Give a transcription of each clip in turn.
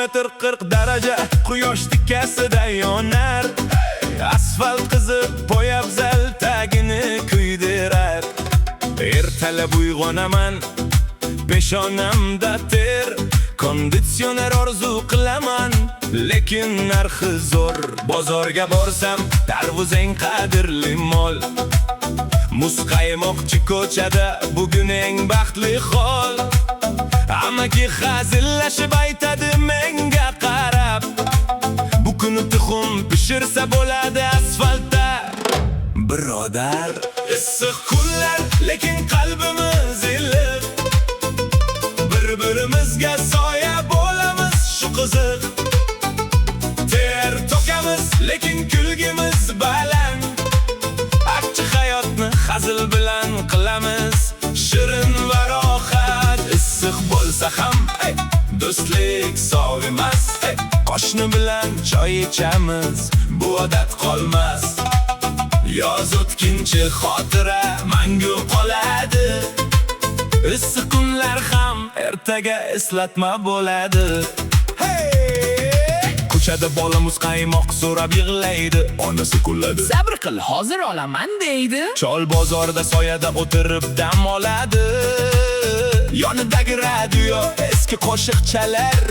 termometr 40 daraja, quyosh tikkasida yonar. Asfalt qizib, poyabzal tagini kuydirar. Ertalab uyg'onaman, peshonamda ter. Konditsioner orzu qilaman, lekin narxi zo'r. Bozorga borsam, tarvuz eng qadrli mol. Muz qaymoqchi ko'chada, bugun eng baxtli hol. Amaki hazillashib aytadi menga qarab, bu kuni tuxum pishirsa bo'ladi asfaltda. Birodar, issiq kunlar, lekin qalbimiz iliq. Bir-birimizga soya bo'lamiz, shu qiziq. Ter to'kamiz, lekin kulgimiz baland. Achchiq hayotni hazil bilan qilamiz, shirin va rohat. Issiq bo'lsa ham, do'stlik sog' emas. Qo'shni bilan choy ichamiz, bu odat qolmas. Yoz o'tkinchi xotira mangu qoladi. Issiq kunlar ham ertaga eslatma bo'ladi. Ko'chada bola muz qaymoq so'rab yig'laydi, onasi kuladi. Sabr qil, hozir olaman deydi. Chol bozorda soyada o'tirib dam oladi. Yonidagi radio eski qo'shiqchalar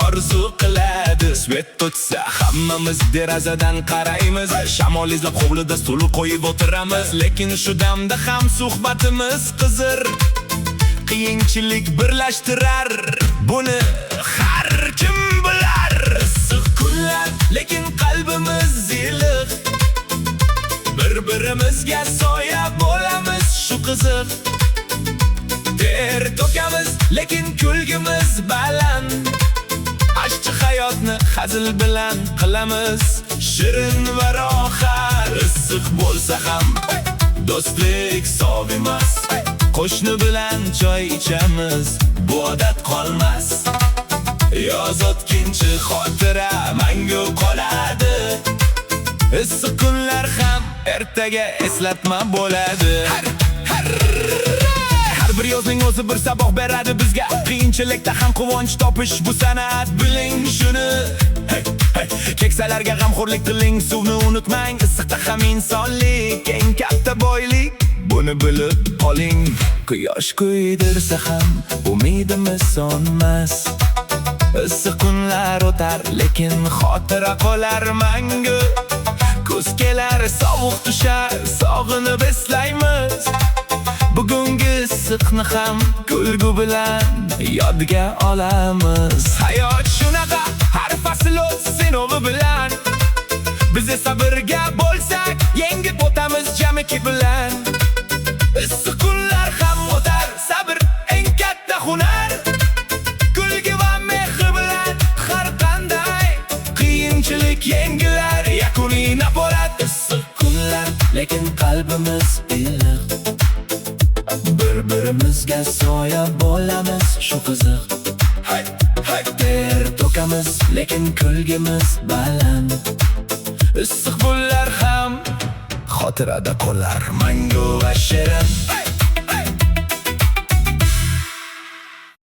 orzu qiladi. Svet o'tsa hammamiz derazadan qaraymiz. Shamol izlab hovlida stul qo'yib o'tiramiz. Lekin shu damda ham suhbatimiz qizir. Qiyinchilik birlashtirar, buni har kim bilar. Issiq kunlar, lekin qalbimiz iliq. Bir-birimizga soya bo'lamiz, shu qiziq. Ter to'kamiz, lekin kulgimiz baland. Achchiq hayotni hazil bilan qilamiz, shirin va rohat. Issiq bo'lsa ham do'stlik sog' emas. Qo'shni bilan choy ichamiz, bu odat qolmas. Yoz o'tkinchi xotira mangu qoladi. Issiq kunlar ham ertaga eslatma bo'ladi. Har bir yozning o'zi bir saboq beradi bizga. Qiyinchilikda ham quvonch topish bu san'at, biling shuni. Keksalarga g'amxo'rlik qiling, suvni unutmang. Issiqda ham insonlik eng katta boylik. Buni bilib qoling. Quyosh kuydirsa ham umidimiz so'nmas. Issiq kunlar o'tar, lekin xotira qolar mangu. Kuz kelar, sovuq tushar, sog'inib eslaymiz. Bugungi issiqni ham kulgu bilan yodga olamiz. Hayot shunaqa, har fasl o'z sinovi bilan. Biz esa birga bo'lsak, yengib o'tamiz jamiki bilan. Issiq kunlar ham o'tar, sabr eng katta hunar. Kulgi va mehr bilan har qanday qiyinchilik yengilar. Yakuniy naporat. Issiq kunlar, lekin qalbimiz iliq. Bir-birimizga soya bo'lamiz, shu qiziq. Ter to'kamiz, lekin kulgimiz baland. Issiq kunlar ham xotirada qolar mangu.